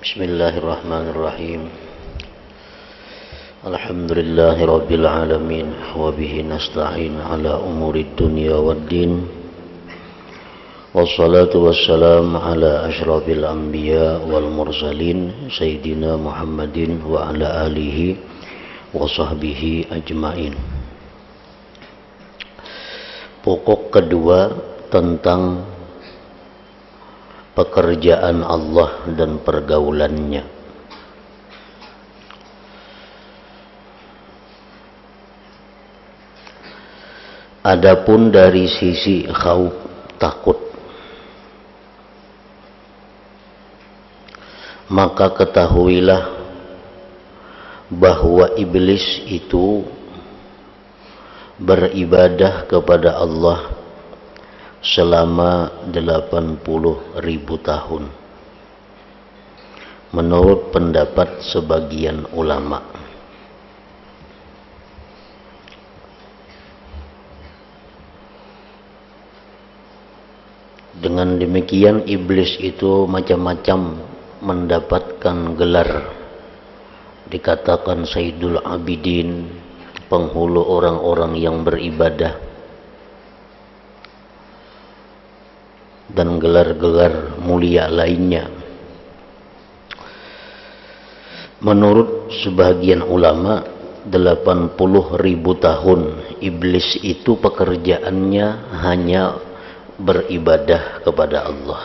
Bismillahirrahmanirrahim. Alhamdulillahi rabbil alamin wa bihi nasta'in ala umurid dunya waddin. Wassalatu wassalam ala asyrafil anbiya wal mursalin sayyidina Muhammadin wa ala alihi wa sahbihi ajmain. Pokok kedua tentang pekerjaan Allah dan pergaulannya. Adapun dari sisi khauf, takut, maka ketahuilah bahwa iblis itu beribadah kepada Allah selama 80.000 tahun menurut pendapat sebagian ulama. Dengan demikian iblis itu macam-macam mendapatkan gelar, dikatakan Sayyidul Abidin, penghulu orang-orang yang beribadah, dan gelar-gelar mulia lainnya. Menurut sebagian ulama, 80.000 tahun iblis itu pekerjaannya hanya beribadah kepada Allah.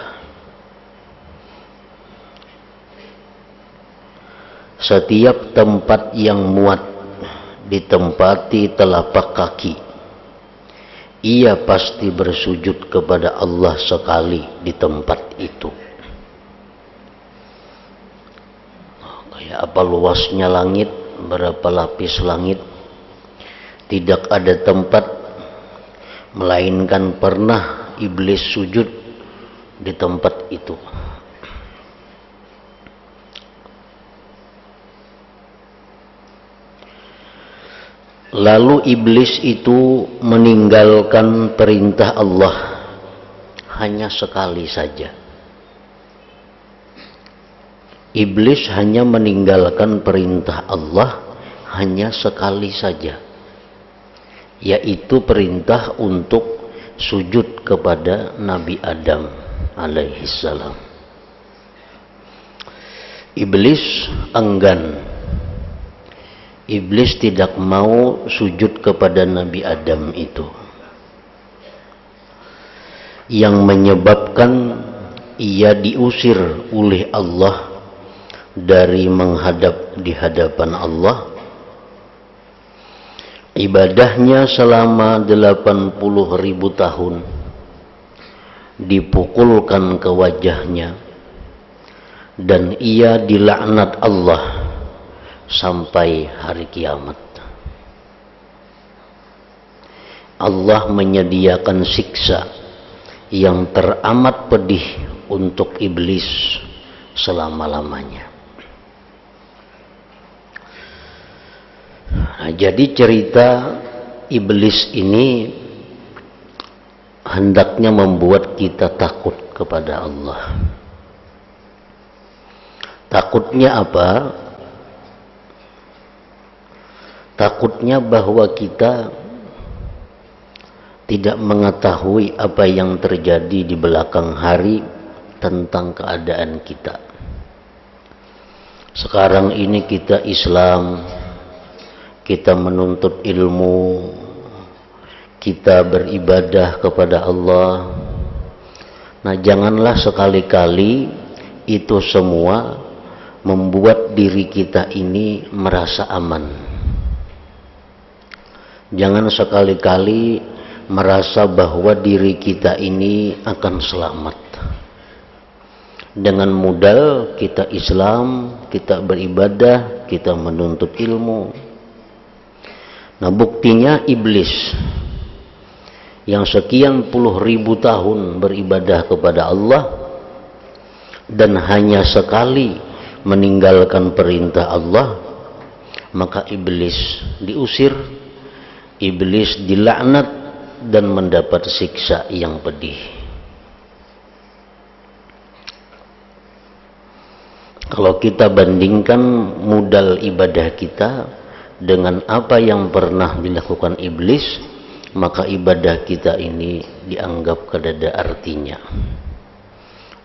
Setiap tempat yang muat ditempati telapak kaki, ia pasti bersujud kepada Allah sekali di tempat itu. Kayak apa luasnya langit, berapa lapis langit, tidak ada tempat melainkan pernah iblis sujud di tempat itu. Lalu iblis itu meninggalkan perintah Allah hanya sekali saja. Iblis hanya meninggalkan perintah Allah hanya sekali saja, yaitu perintah untuk sujud kepada Nabi Adam alaihissalam. Iblis enggan. Iblis tidak mau sujud kepada Nabi Adam itu, yang menyebabkan ia diusir oleh Allah dari menghadap di hadapan Allah. Ibadahnya selama 80.000 tahun dipukulkan ke wajahnya, dan ia dilaknat Allah sampai hari kiamat. Allah menyediakan siksa yang teramat pedih untuk iblis selama-lamanya. Nah, jadi cerita iblis ini hendaknya membuat kita takut kepada Allah. Takutnya apa? Takutnya bahwa kita tidak mengetahui apa yang terjadi di belakang hari tentang keadaan kita. Sekarang ini kita Islam, kita menuntut ilmu, kita beribadah kepada Allah. Nah, janganlah sekali-kali itu semua membuat diri kita ini merasa aman. Jangan sekali-kali merasa bahwa diri kita ini akan selamat. Dengan modal kita Islam, kita beribadah, kita menuntut ilmu. Nah, buktinya iblis yang sekian puluh ribu tahun beribadah kepada Allah dan hanya sekali meninggalkan perintah Allah, maka iblis diusir, iblis dilaknat dan mendapat siksa yang pedih. Kalau kita bandingkan modal ibadah kita dengan apa yang pernah dilakukan iblis, maka ibadah kita ini dianggap kada artinya.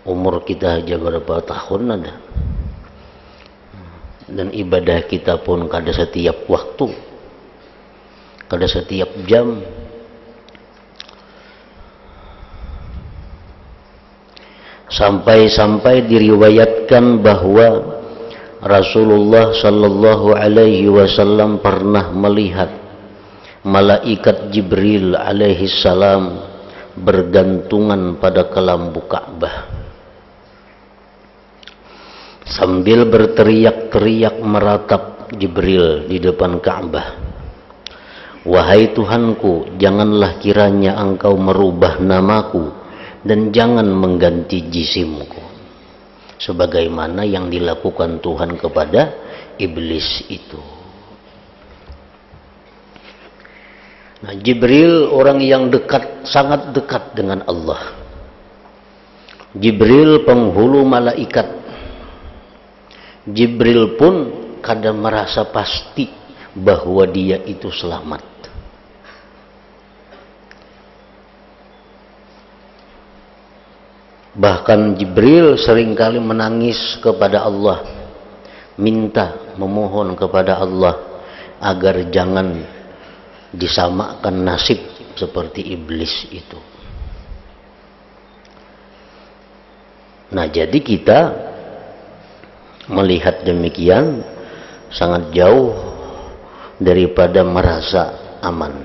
Umur kita aja berapa tahun ada, dan ibadah kita pun kada setiap waktu, kada setiap jam. Sampai-sampai diriwayatkan bahwa Rasulullah sallallahu alaihi wasallam pernah melihat malaikat Jibril alaihi salam bergantungan pada kelambu Ka'bah sambil berteriak-teriak meratap Jibril di depan Ka'bah. Wahai Tuhanku, janganlah kiranya engkau merubah namaku dan jangan mengganti jisimku, sebagaimana yang dilakukan Tuhan kepada iblis itu. Nah, Jibril orang yang dekat, sangat dekat dengan Allah. Jibril penghulu malaikat. Jibril pun kadang merasa pasti bahwa dia itu selamat. Bahkan Jibril seringkali menangis kepada Allah, memohon kepada Allah agar jangan disamakan nasib seperti iblis itu. Nah, jadi kita melihat demikian sangat jauh daripada merasa aman,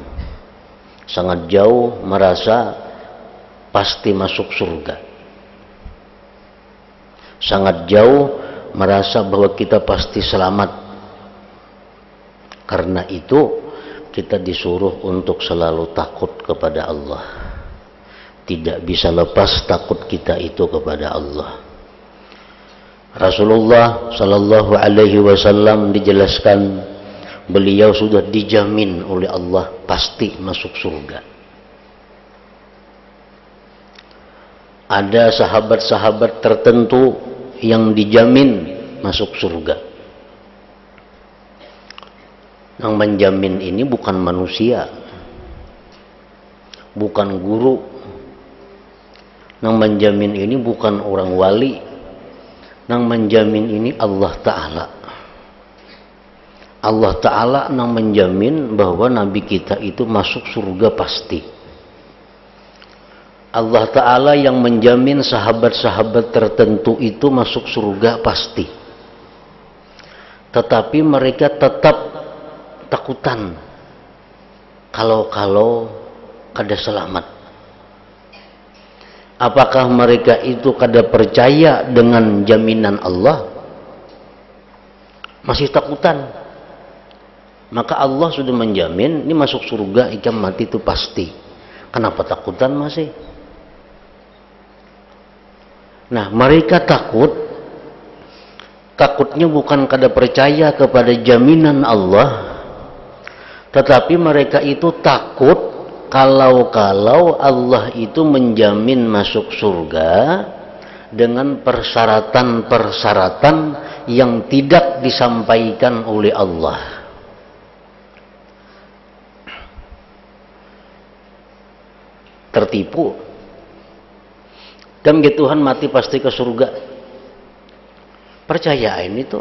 sangat jauh merasa pasti masuk surga, sangat jauh merasa bahwa kita pasti selamat. Karena itu kita disuruh untuk selalu takut kepada Allah. Tidak bisa lepas takut kita itu kepada Allah. Rasulullah sallallahu alaihi wasallam dijelaskan beliau sudah dijamin oleh Allah pasti masuk surga. Ada sahabat-sahabat tertentu yang dijamin masuk surga. Yang menjamin ini bukan manusia, bukan guru. Yang menjamin ini bukan orang wali. Yang menjamin ini Allah Ta'ala. Allah Ta'ala yang menjamin bahwa Nabi kita itu masuk surga pasti. Allah Ta'ala yang menjamin sahabat-sahabat tertentu itu masuk surga pasti. Tetapi mereka tetap takutan kalau kada selamat. Apakah mereka itu kada percaya dengan jaminan Allah? Masih takutan. Maka Allah sudah menjamin ini masuk surga, ikan mati itu pasti. Kenapa takutan masih? Nah, mereka takutnya bukan kada percaya kepada jaminan Allah, tetapi mereka itu takut kalau Allah itu menjamin masuk surga dengan persyaratan-persyaratan yang tidak disampaikan oleh Allah. Tertipu. Kan gitu Tuhan mati pasti ke surga. Percayaan itu.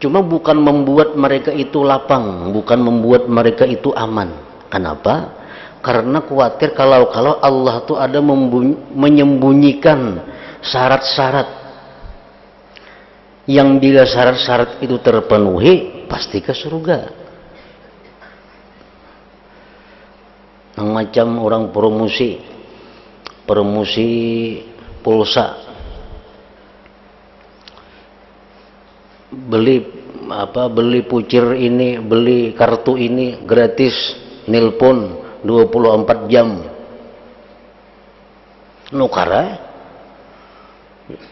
Cuma bukan membuat mereka itu lapang, bukan membuat mereka itu aman. Kenapa? Karena khawatir kalau Allah tuh ada menyembunyikan syarat-syarat. Yang bila syarat-syarat itu terpenuhi, pasti ke surga. Yang macam orang promosi pulsa, beli pucir ini, beli kartu ini gratis, nelpon 24 jam, nukar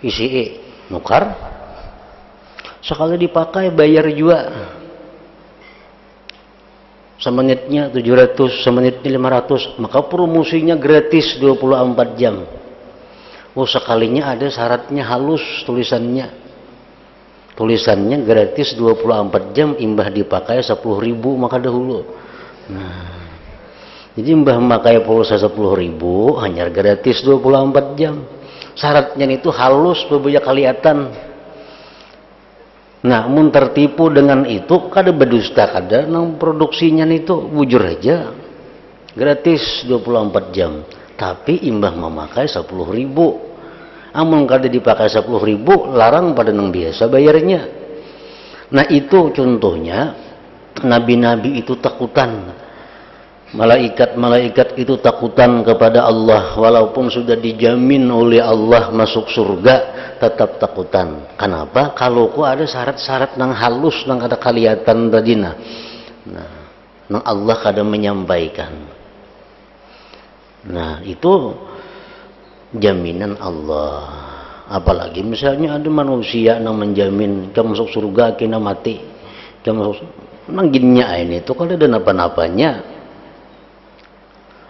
isi nukar, sekali dipakai bayar juga. Semenitnya 700, semenitnya 500, maka promosinya gratis 24 jam. Oh, sekalinya ada syaratnya halus tulisannya. tulisannya gratis 24 jam, imbah dipakai 10.000 maka dahulu. Nah, jadi imbah memakai pulsa 10.000 hanya gratis 24 jam. Syaratnya itu halus beberapa kelihatan. Nah, mun tertipu dengan itu kada berdusta kada nang produksinya itu bujur aja. Gratis 24 jam. Tapi imbah memakai 10.000. Amun kada dipakai 10.000 larang pada nang biasa bayarnya. Nah, itu contohnya nabi-nabi itu takutan. Malaikat-malaikat itu takutan kepada Allah, walaupun sudah dijamin oleh Allah masuk surga, tetap takutan. Kenapa? Kalau ku ada syarat-syarat nang halus nang kada kelihatan tadina. Nah, nang Allah kada menyampaikan. Nah, itu jaminan Allah. Apalagi misalnya ada manusia yang menjamin kamu masuk surga, kena mati, kamu masuk nang ginnya ini itu kalau ada napa-napanya.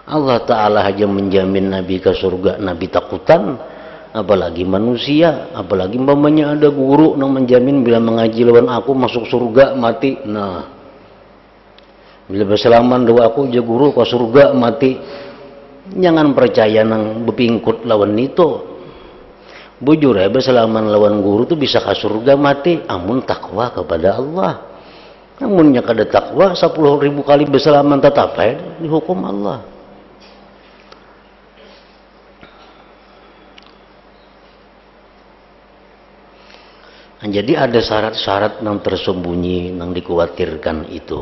Allah Ta'ala aja menjamin Nabi ke surga, Nabi takutan, apalagi manusia, apalagi umpamanya ada guru yang menjamin bila mengaji lawan aku masuk surga mati. Nah, bila berselaman doa aku aja guru ke surga mati, jangan percaya nang bepingkut lawan itu. Bujur ya berselaman lawan guru tuh bisa ke surga mati, amun takwa kepada Allah. Namunnya kada takwa 10.000 kali berselaman tetap dihukum Allah. Nah, jadi ada syarat-syarat yang tersembunyi yang dikhawatirkan itu.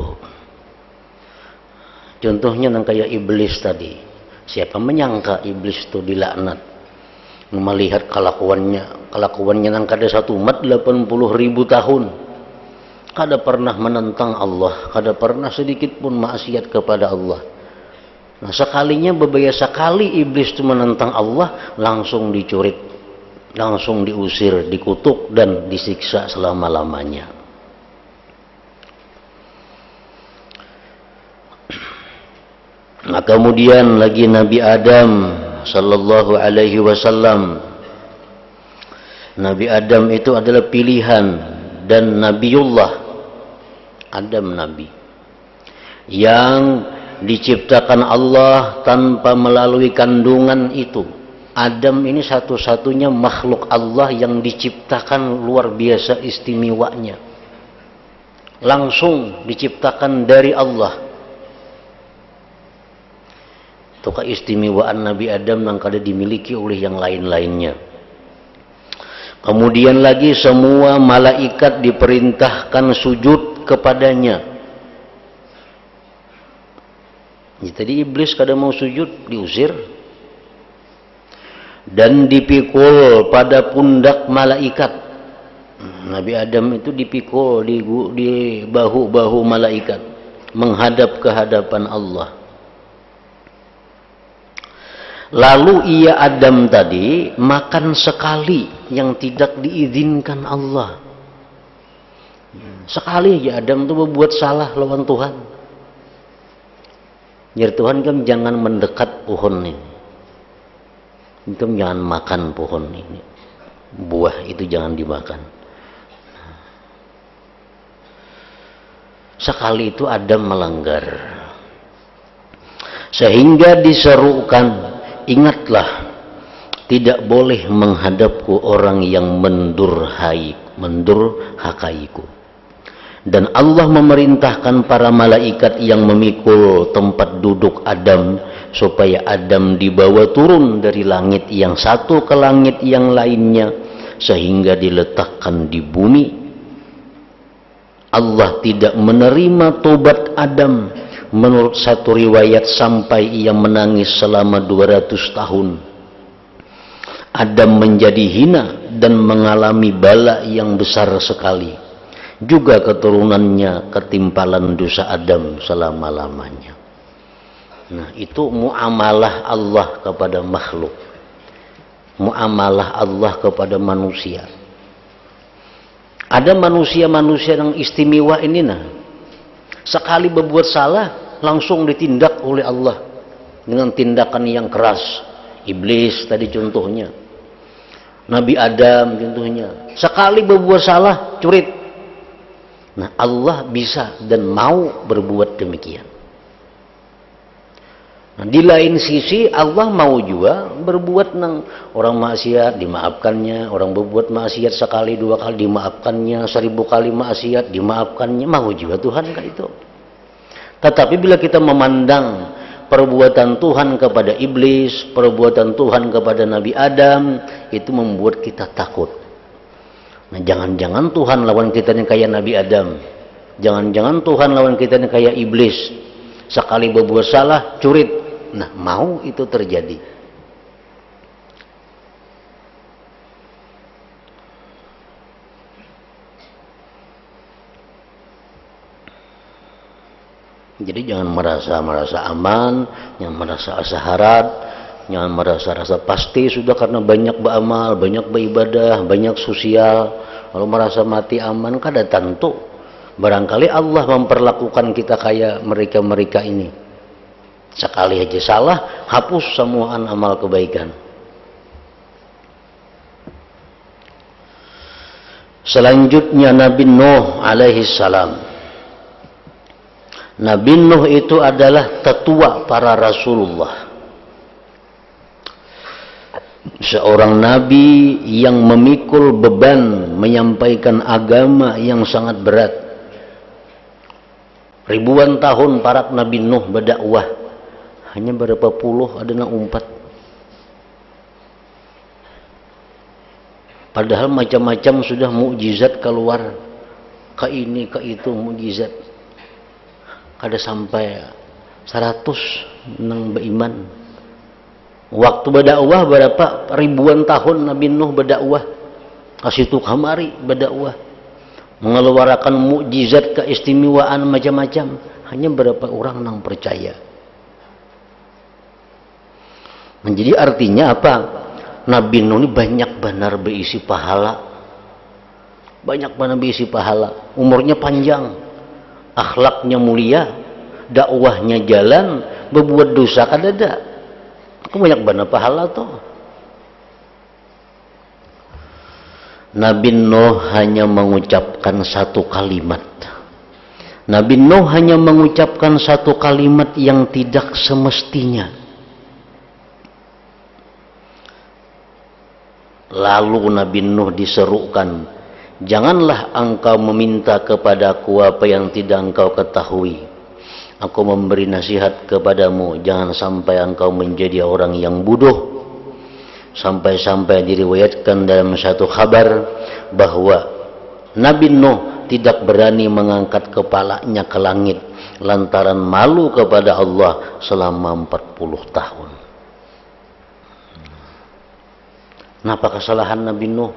Contohnya yang kayak iblis tadi. Siapa menyangka iblis itu dilaknat? Melihat kelakuannya yang kada satu umat 80.000 tahun. Kada pernah menentang Allah, kada pernah sedikit pun maksiat kepada Allah. Nah, sekalinya beberapa kali iblis itu menentang Allah, langsung dicurit, langsung diusir, dikutuk dan disiksa selama-lamanya. Nah, kemudian lagi Nabi Adam sallallahu alaihi wasallam. Nabi Adam itu adalah pilihan dan Nabiullah Adam Nabi yang diciptakan Allah tanpa melalui kandungan itu. Adam ini satu-satunya makhluk Allah yang diciptakan luar biasa istimewanya. Langsung diciptakan dari Allah. Itu keistimewaan Nabi Adam yang kada dimiliki oleh yang lain-lainnya. Kemudian lagi semua malaikat diperintahkan sujud kepadanya. Ya, tadi iblis kada mau sujud, diusir. Dan dipikul pada pundak malaikat. Nabi Adam itu dipikul di bahu-bahu malaikat menghadap ke hadapan Allah. Lalu ia Adam tadi makan sekali yang tidak diizinkan Allah. Sekali aja Adam itu berbuat salah lawan Tuhan. Jadi Tuhan kan jangan mendekat pohon ini. Itu jangan makan pohon ini. Buah itu jangan dimakan. Sekali itu Adam melanggar. Sehingga diserukan, ingatlah, tidak boleh menghadapku orang yang mendurhakaiku. Dan Allah memerintahkan para malaikat yang memikul tempat duduk Adam supaya Adam dibawa turun dari langit yang satu ke langit yang lainnya sehingga diletakkan di bumi. Allah tidak menerima tobat Adam menurut satu riwayat sampai ia menangis selama 200 tahun. Adam menjadi hina dan mengalami bala yang besar sekali. Juga keturunannya ketimpalan dosa Adam selama-lamanya. Nah, itu muamalah Allah kepada makhluk. Muamalah Allah kepada manusia. Ada manusia-manusia yang istimewa ini nah. Sekali berbuat salah langsung ditindak oleh Allah dengan tindakan yang keras. Iblis tadi contohnya. Nabi Adam contohnya, sekali berbuat salah, curit. Nah, Allah bisa dan mau berbuat demikian. Nah, di lain sisi Allah mau juga berbuat nang orang maksiat dimaafkannya, orang berbuat maksiat sekali dua kali dimaafkannya, 1000 kali maksiat dimaafkannya, mau juga Tuhan kayak itu. Tetapi bila kita memandang perbuatan Tuhan kepada iblis, perbuatan Tuhan kepada Nabi Adam, itu membuat kita takut. Nah, jangan-jangan Tuhan lawan kita yang kayak Nabi Adam, jangan-jangan Tuhan lawan kita yang kayak iblis, sekali berbuat salah curit. Nah, mau itu terjadi. Jadi jangan merasa aman, jangan merasa asa harap, jangan merasa rasa pasti sudah karena banyak beramal, banyak beribadah, banyak sosial, lalu merasa mati aman. Kada tentu. Barangkali Allah memperlakukan kita kayak mereka-mereka ini. Sekali aja salah, hapus semuaan amal kebaikan. Selanjutnya Nabi Nuh alaihi salam. Nabi Nuh itu adalah tetua para Rasulullah. Seorang Nabi yang memikul beban menyampaikan agama yang sangat berat. Ribuan tahun para Nabi Nuh berdakwah. Hanya berapa puluh ada yang umpat. Padahal macam-macam sudah mukjizat keluar. Ke ini, ke itu mukjizat. Kada sampai 100 nang beriman. Waktu berdakwah berapa ribuan tahun Nabi Nuh berdakwah. Kasitu kamari berdakwah. Mengeluarkan mukjizat keistimewaan macam-macam. Hanya berapa orang nang percaya. Menjadi artinya apa? Nabi Nuh ini banyak benar berisi pahala. Banyak benar berisi pahala. Umurnya panjang. Akhlaknya mulia, dakwahnya jalan, berbuat dosa kada ada. Aku banyak banget pahala tuh. Nabi Nuh hanya mengucapkan satu kalimat. Nabi Nuh hanya mengucapkan satu kalimat yang tidak semestinya. Lalu Nabi Nuh diserukan, janganlah engkau meminta kepadaku apa yang tidak engkau ketahui. Aku memberi nasihat kepadamu, jangan sampai engkau menjadi orang yang bodoh. Sampai-sampai diriwayatkan dalam satu kabar bahwa Nabi Nuh tidak berani mengangkat kepalanya ke langit lantaran malu kepada Allah selama 40 tahun. Kenapa kesalahan Nabi Nuh?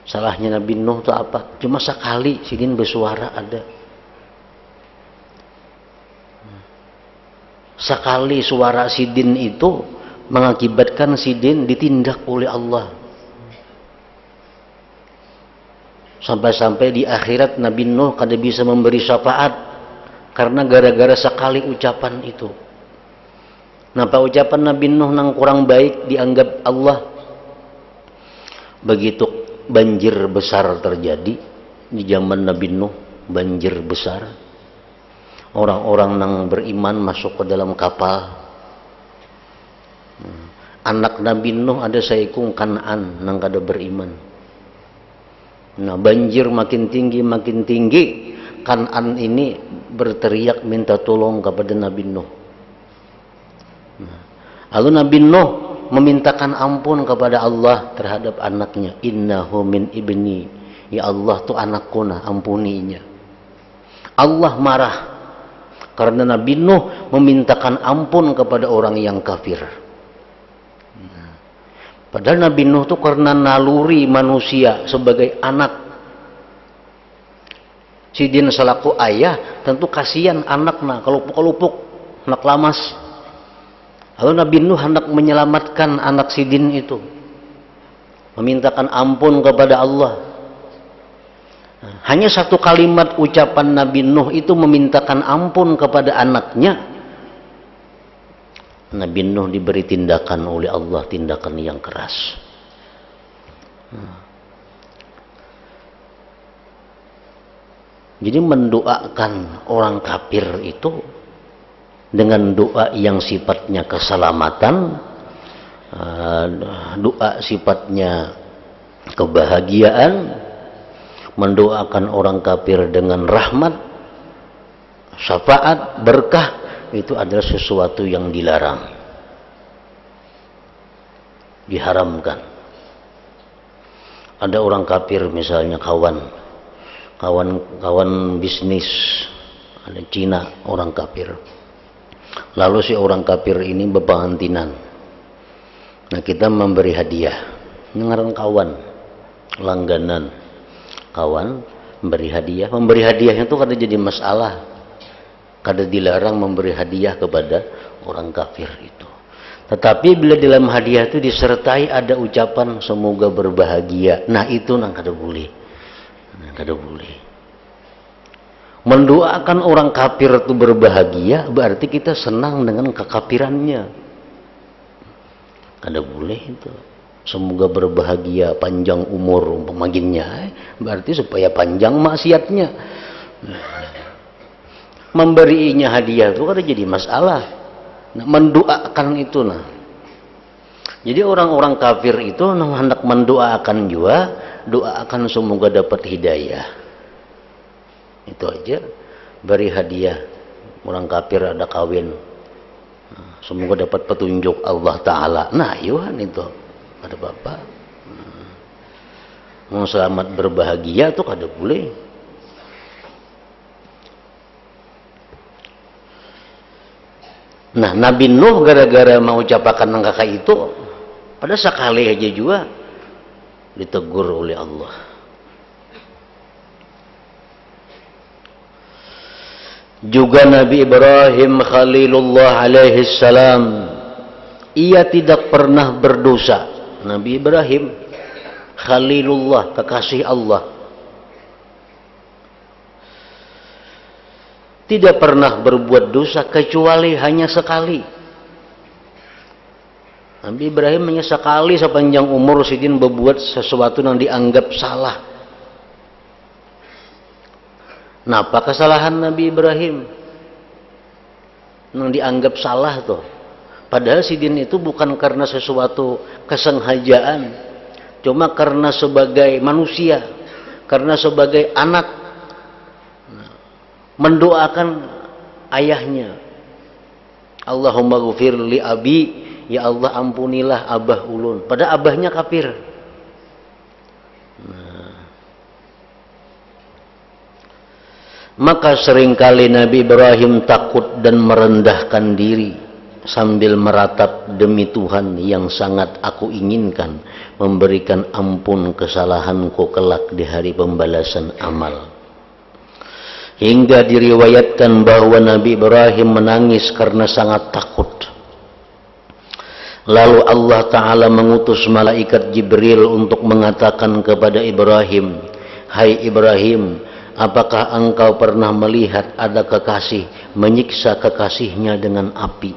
Salahnya Nabi Nuh itu apa? Cuma sekali sidin bersuara ada. Sekali suara sidin itu mengakibatkan sidin ditindak oleh Allah. Sampai-sampai di akhirat Nabi Nuh kada bisa memberi syafaat karena gara-gara sekali ucapan itu. Napa ucapan Nabi Nuh nang kurang baik dianggap Allah? Begitu banjir besar terjadi di zaman Nabi Nuh, banjir besar. Orang-orang nang beriman masuk ke dalam kapal. Anak Nabi Nuh ada saikung Kan'an nang kada beriman. Nah, banjir makin tinggi, Kan'an ini berteriak minta tolong kepada Nabi Nuh. Lalu Nabi Nuh memintakan ampun kepada Allah terhadap anaknya. Innahu min ibni, ya Allah tu anakku, nah ampuninya. Allah marah karena Nabi Nuh memintakan ampun kepada orang yang kafir. Padahal Nabi Nuh itu karena naluri manusia sebagai anak. Sidin selaku ayah tentu kasihan anaknya kalau lupuk anak lamas. Lalu Nabi Nuh hendak menyelamatkan anak sidin itu. Memintakan ampun kepada Allah. Hanya satu kalimat ucapan Nabi Nuh itu memintakan ampun kepada anaknya. Nabi Nuh diberi tindakan oleh Allah, tindakan yang keras. Jadi mendoakan orang kafir itu dengan doa yang sifatnya keselamatan, doa sifatnya kebahagiaan, mendoakan orang kafir dengan rahmat, syafaat, berkah, itu adalah sesuatu yang dilarang, diharamkan. Ada orang kafir misalnya kawan bisnis, ada Cina orang kafir, lalu si orang kafir ini bepengantinan. Nah, kita memberi hadiah, ngaran kawan langganan, kawan memberi hadiahnya itu kada jadi masalah, kada dilarang memberi hadiah kepada orang kafir itu. Tetapi bila dalam hadiah itu disertai ada ucapan semoga berbahagia, nah itu nang kada boleh. Kada boleh. Mendoakan orang kafir itu berbahagia berarti kita senang dengan kekafirannya. Kada boleh itu. Semoga berbahagia, panjang umur umpamanya, berarti supaya panjang maksiatnya. Memberinya hadiah itu kada jadi masalah. Nah, mendoakan itu nah. Jadi orang-orang kafir itu hendak mendoakan juga, doakan semoga dapat hidayah. Itu aja. Beri hadiah. Orang kafir ada kawin, semoga dapat petunjuk Allah Ta'ala. Nah, Yohan itu ada bapak. Mau selamat berbahagia itu kada boleh. Nah, Nabi Nuh gara-gara mau ucapakan angka itu, pada sekali aja juga ditegur oleh Allah. Juga Nabi Ibrahim Khalilullah alaihi salam, ia tidak pernah berdosa. Nabi Ibrahim Khalilullah, kekasih Allah, tidak pernah berbuat dosa kecuali hanya sekali. Nabi Ibrahim hanya sekali sepanjang umur sidin berbuat sesuatu yang dianggap salah. Napa kesalahan Nabi Ibrahim yang dianggap salah tuh? Padahal sidin itu bukan karena sesuatu kesengajaan, cuma karena sebagai manusia, karena sebagai anak mendoakan ayahnya. Allahumma ghfir li abi, ya Allah ampunilah abah ulun. Pada abahnya kafir. Maka seringkali Nabi Ibrahim takut dan merendahkan diri sambil meratap, demi Tuhan yang sangat aku inginkan memberikan ampun kesalahanku kelak di hari pembalasan amal. Hingga diriwayatkan bahwa Nabi Ibrahim menangis karena sangat takut. Lalu Allah Ta'ala mengutus malaikat Jibril untuk mengatakan kepada Ibrahim, hai Ibrahim, apakah engkau pernah melihat ada kekasih menyiksa kekasihnya dengan api?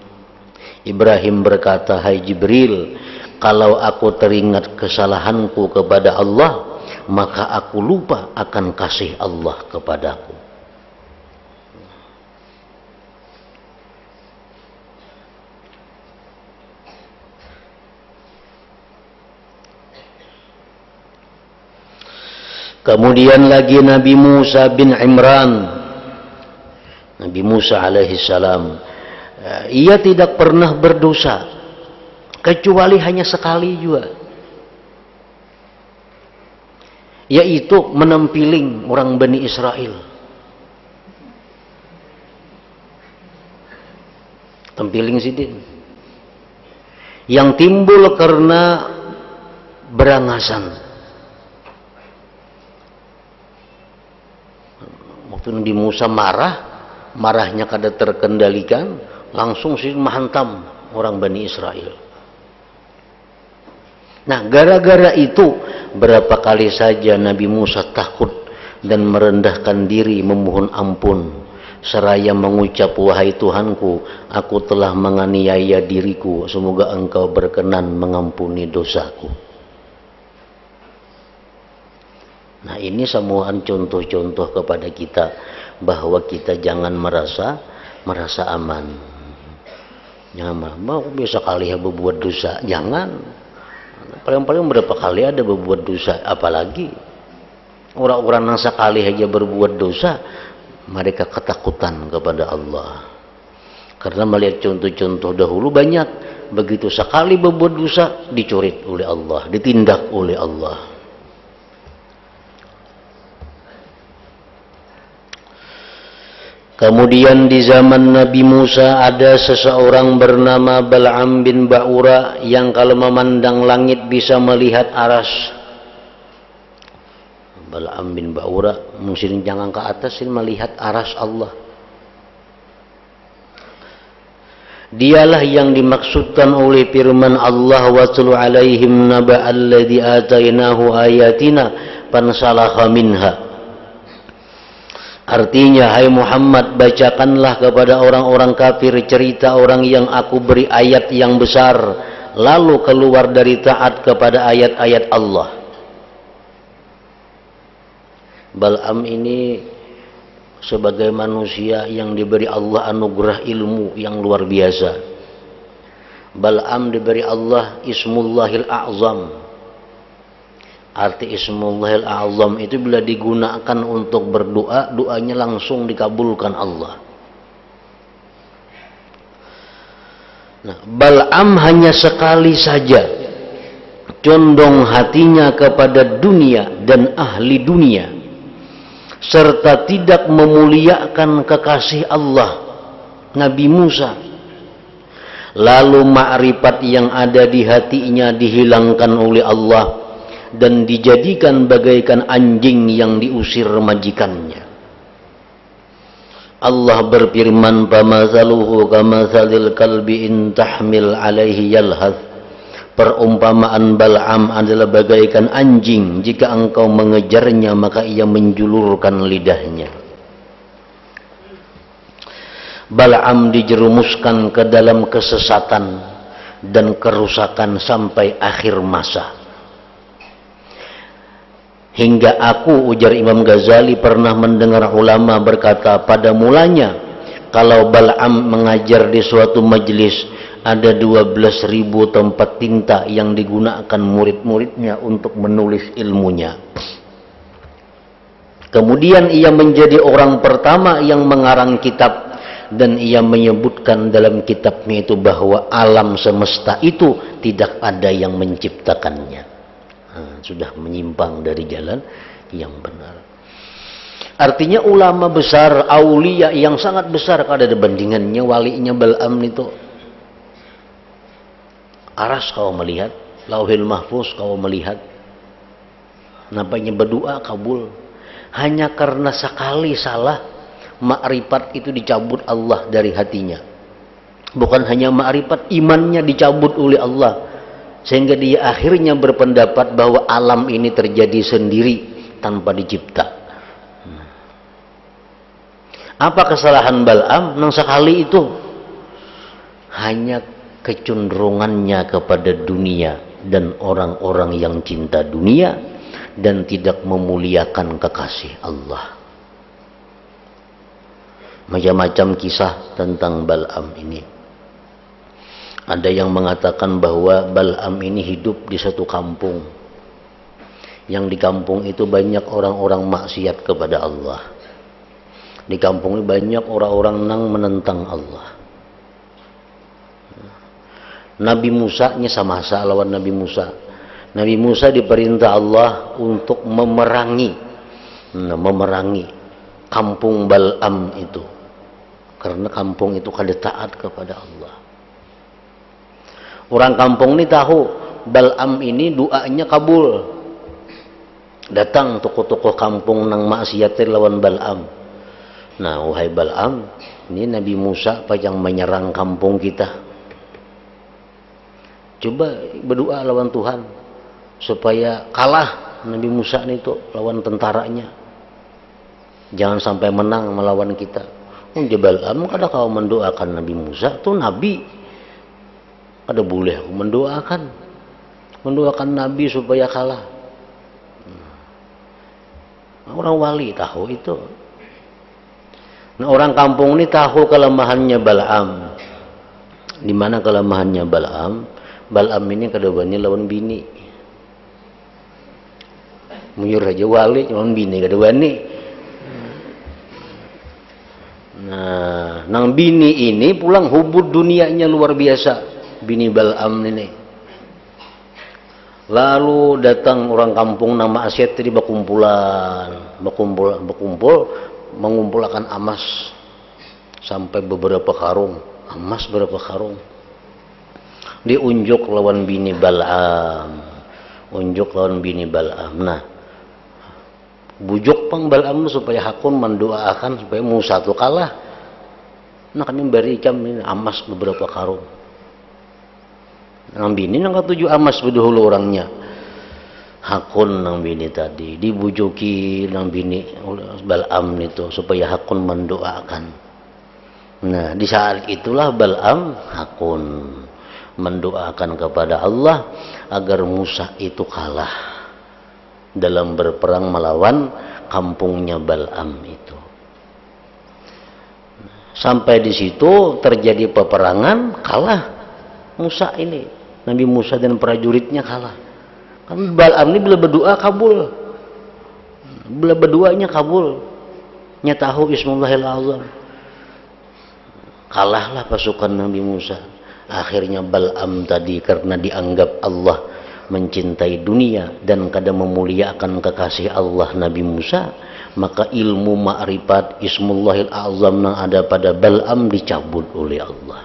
Ibrahim berkata, hai Jibril, kalau aku teringat kesalahanku kepada Allah, maka aku lupa akan kasih Allah kepadaku. Kemudian lagi Nabi Musa bin Imran, Nabi Musa alaihi salam, ia tidak pernah berdosa kecuali hanya sekali juga, yaitu menempiling orang Bani Israel. Tempiling sidin yang timbul karena berangasan. Waktu Nabi Musa marahnya kada terkendalikan, langsung sih menghantam orang Bani Israel. Nah, gara-gara itu berapa kali saja Nabi Musa takut dan merendahkan diri memohon ampun, seraya mengucap, wahai Tuhanku, aku telah menganiaya diriku, semoga engkau berkenan mengampuni dosaku. Nah, ini semua contoh-contoh kepada kita bahwa kita jangan merasa aman. Jangan mau bisa kali ya berbuat dosa, jangan. Paling-paling berapa kali ada berbuat dosa, apalagi orang-orang yang sekali aja berbuat dosa, mereka ketakutan kepada Allah. Karena melihat contoh-contoh dahulu banyak, begitu sekali berbuat dosa dicoret oleh Allah, ditindak oleh Allah. Kemudian di zaman Nabi Musa ada seseorang bernama Bal'am bin Ba'ura yang kalau memandang langit bisa melihat aras. Bal'am bin Ba'ura mungkin jangan ke atas melihat aras Allah. Dialah yang dimaksudkan oleh firman Allah watlu alaihim naba alladhi atainahu ayatina fansalakha minha. Artinya, hai Muhammad, bacakanlah kepada orang-orang kafir cerita orang yang aku beri ayat yang besar, lalu keluar dari taat kepada ayat-ayat Allah. Bal'am ini sebagai manusia yang diberi Allah anugerah ilmu yang luar biasa. Bal'am diberi Allah Ismullahil A'zam. Arti Ismullahil A'zam itu bila digunakan untuk berdoa, doanya langsung dikabulkan Allah. Nah, Bal'am hanya sekali saja condong hatinya kepada dunia dan ahli dunia, serta tidak memuliakan kekasih Allah, Nabi Musa. Lalu ma'rifat yang ada di hatinya dihilangkan oleh Allah dan dijadikan bagaikan anjing yang diusir majikannya. Allah berfirman, "Famathaluhu kamathalil kalbi in tahmil alaihi yalhath." Perumpamaan Bal'am adalah bagaikan anjing, jika engkau mengejarnya maka ia menjulurkan lidahnya. Bal'am dijerumuskan ke dalam kesesatan dan kerusakan sampai akhir masa. Hingga aku, ujar Imam Ghazali, pernah mendengar ulama berkata, pada mulanya kalau Bal'am mengajar di suatu majelis, ada 12.000 tempat tinta yang digunakan murid-muridnya untuk menulis ilmunya. Kemudian ia menjadi orang pertama yang mengarang kitab, dan ia menyebutkan dalam kitabnya itu bahwa alam semesta itu tidak ada yang menciptakannya. Sudah menyimpang dari jalan yang benar. Artinya ulama besar, aulia yang sangat besar, kalau ada bandingannya walinya Bal'am itu. Aras kau melihat, Lauhil Mahfuz kau melihat, nampaknya berdoa kabul. Hanya karena sekali salah, makrifat itu dicabut Allah dari hatinya. Bukan hanya makrifat, imannya dicabut oleh Allah. Sehingga dia akhirnya berpendapat bahwa alam ini terjadi sendiri tanpa dicipta. Apa kesalahan Bal'am? Nang sekali itu hanya kecenderungannya kepada dunia dan orang-orang yang cinta dunia dan tidak memuliakan kekasih Allah. Macam-macam kisah tentang Bal'am ini. Ada yang mengatakan bahwa Bal'am ini hidup di satu kampung, yang di kampung itu banyak orang-orang maksiat kepada Allah. Di kampung ini banyak orang-orang yang menentang Allah. Nabi Musa nya sama lawan Nabi Musa. Nabi Musa diperintah Allah untuk memerangi kampung Bal'am itu, karena kampung itu kada taat kepada Allah. Orang kampung ini tahu Bal'am ini doanya kabul. Datang tokoh-tokoh kampung nang maksiatir lawan Bal'am. Nah, wahai Bal'am, ini Nabi Musa yang menyerang kampung kita. Coba berdoa lawan Tuhan supaya kalah Nabi Musa itu lawan tentaranya. Jangan sampai menang melawan kita. Bal'am kada kau mendoakan Nabi Musa tuh Nabi. Ada boleh mendoakan Nabi supaya kalah. Orang wali tahu itu. Nah, orang kampung ini tahu kelemahannya Bal'am. Di mana kelemahannya Bal'am? Bal'am ini kedepannya lawan bini. Muyur aja wali lawan bini kedewani. Nah, nang bini ini pulang hubud dunianya luar biasa. Bini Bal'am ini. Lalu datang orang kampung nama Asyad tadi berkumpul mengumpulkan emas sampai beberapa karung, emas berapa karung. Diunjuk lawan bini Bal'am. Unjuk lawan bini Bal'am. Nah, bujuk pang Bal'am supaya Hakun mendoakan supaya Musa itu kalah. Nah, kan berikan ini emas beberapa karung. Nang bini nang ketujuh emas bedahulu orangnya. Hakun nang bini tadi dibujuki nang bini Bal'am itu supaya Hakun mendoakan. Nah, di saat itulah Bal'am Hakun mendoakan kepada Allah agar Musa itu kalah dalam berperang melawan kampungnya Bal'am itu. Sampai di situ terjadi peperangan, kalah Musa ini. Nabi Musa dan prajuritnya kalah. Kan Bal'am ini bila berdoa kabul. Bila berdoanya kabul. Nyatahu Ismullahil Azam. Kalahlah pasukan Nabi Musa. Akhirnya Bal'am tadi karena dianggap Allah mencintai dunia dan kadang memuliakan kekasih Allah Nabi Musa, maka ilmu ma'rifat Ismullahil Azam yang ada pada Bal'am dicabut oleh Allah.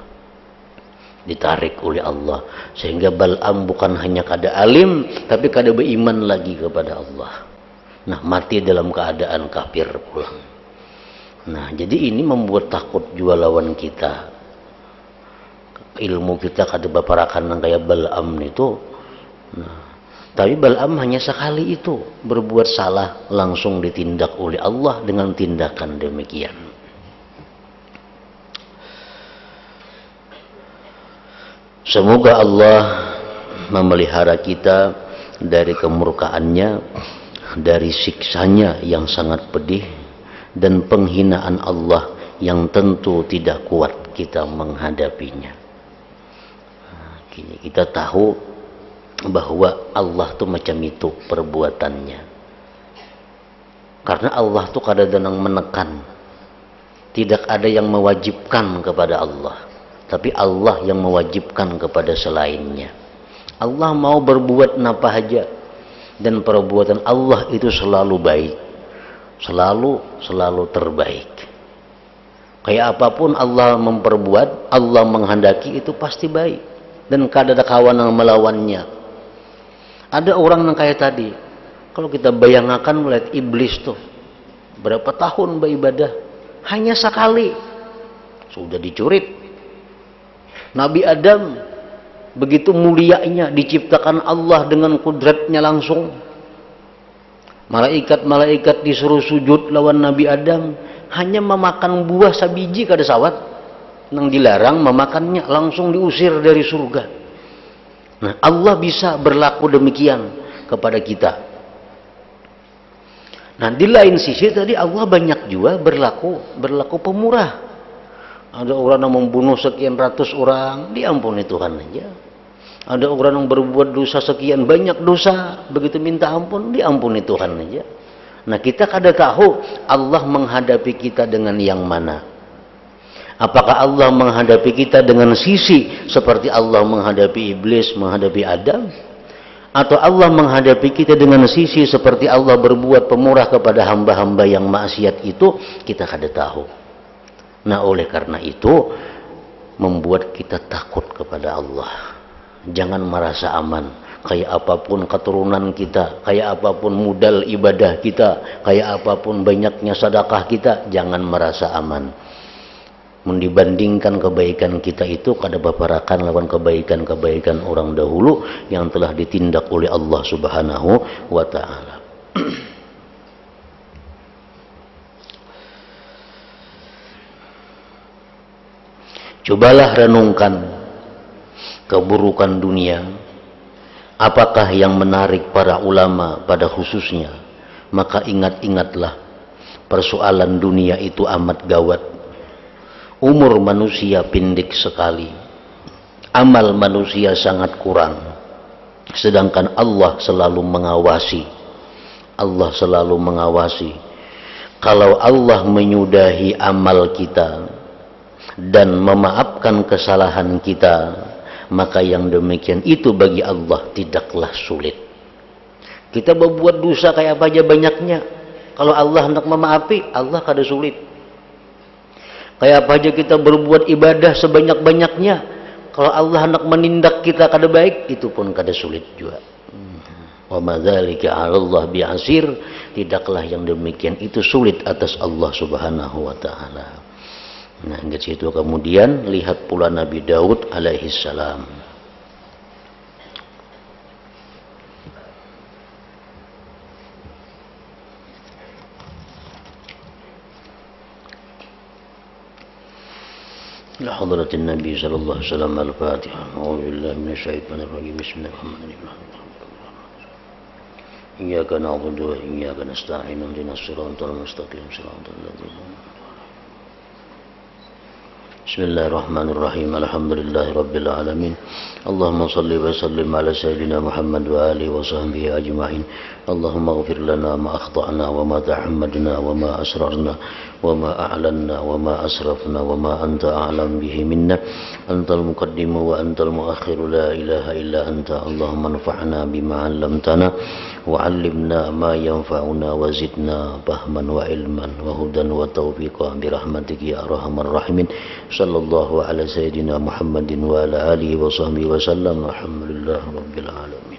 Ditarik oleh Allah sehingga Bal'am bukan hanya kada alim tapi kada beriman lagi kepada Allah. Nah, mati dalam keadaan kafir pulang. Nah, jadi ini membuat takut jua lawan kita. Ilmu kita kada baparakan kayak Bal'am itu. Nah, tapi Bal'am hanya sekali itu berbuat salah langsung ditindak oleh Allah dengan tindakan demikian. Semoga Allah memelihara kita dari kemurkaannya, dari siksanya yang sangat pedih, dan penghinaan Allah yang tentu tidak kuat kita menghadapinya. Kita tahu bahwa Allah tuh macam itu perbuatannya. Karena Allah tuh kadang-kadang menekan. Tidak ada yang mewajibkan kepada Allah. Tapi Allah yang mewajibkan kepada selainnya. Allah mau berbuat apa saja. Dan perbuatan Allah itu selalu baik. Selalu terbaik. Kayak apapun Allah memperbuat, Allah menghendaki itu pasti baik. Dan kada ada kawan yang melawannya. Ada orang yang kayak tadi. Kalau kita bayangkan melihat iblis tuh. Berapa tahun beribadah. Hanya sekali. Sudah dicurit. Nabi Adam begitu mulianya diciptakan Allah dengan kudratnya langsung. Malaikat-malaikat disuruh sujud lawan Nabi Adam, hanya memakan buah sabiji kada sawat. Nang dilarang memakannya langsung diusir dari surga. Nah, Allah bisa berlaku demikian kepada kita. Nah, di lain sisi tadi Allah banyak juga berlaku pemurah. Ada orang yang membunuh sekian ratus orang, diampuni Tuhan aja. Ada orang yang berbuat dosa sekian banyak dosa, begitu minta ampun, diampuni Tuhan aja. Nah, kita kada tahu Allah menghadapi kita dengan yang mana. Apakah Allah menghadapi kita dengan sisi seperti Allah menghadapi iblis, menghadapi Adam? Atau Allah menghadapi kita dengan sisi seperti Allah berbuat pemurah kepada hamba-hamba yang maksiat itu, kita kada tahu. Nah, oleh karena itu membuat kita takut kepada Allah. Jangan merasa aman. Kayak apapun keturunan kita, kayak apapun modal ibadah kita, kayak apapun banyaknya sedekah kita, jangan merasa aman. Mendibandingkan kebaikan kita itu kada baparakan lawan kebaikan-kebaikan orang dahulu yang telah ditindak oleh Allah Subhanahu wa taala. Cobalah renungkan keburukan dunia. Apakah yang menarik para ulama pada khususnya maka ingat-ingatlah persoalan dunia itu amat gawat. Umur manusia pendek sekali, amal manusia sangat kurang, sedangkan Allah selalu mengawasi. Allah selalu mengawasi. Kalau Allah menyudahi amal kita dan memaafkan kesalahan kita, maka yang demikian itu bagi Allah tidaklah sulit. Kita berbuat dosa kayak apa aja banyaknya, kalau Allah hendak memaafi, Allah kada sulit. Kayak apa aja kita berbuat ibadah sebanyak-banyaknya, kalau Allah hendak menindak kita kada baik, itu pun kada sulit juga. Wa ma dzalika 'ala Allah bi'asir, tidaklah yang demikian itu sulit atas Allah Subhanahu wa taala. Nah, di situ kemudian lihat pula Nabi Daud alaihi salam. La hadratin Nabi sallallahu alaihi wasallam al-Fatihah. A'udzu billahi minasyaitonir rajim. Bismillahirrahmanirrahim. Iyyaka na'budu wa iyyaka nasta'in. Ihdinas siratal mustaqim. Siratal ladzina Bismillahirrahmanirrahim. Alhamdulillahi rabbil alamin. Allahumma salli wa sallim ala sayyidina Muhammad wa alihi wa sahbihi ajma'in. Allahumma ighfir lana ma akhta'na wa ma ta'ammadna wa ma asrarna wa ma a'lanna wa ma asrafna wa ma anta a'lam bihi minna. Antal muqaddimu wa antal muakhiru, la ilaha illa anta. Allahumma anfa'na bima 'allamtana wa 'allimna ma yanfa'una wa zidna fahman wa ilman wa hudan wa tawfiqan bi rahmatika ya arhamar rahimin. Sallallahu ala sayyidina Muhammadin wa ala alihi wa sahbihi wa sallam. Alhamdulillah rabbil alamin.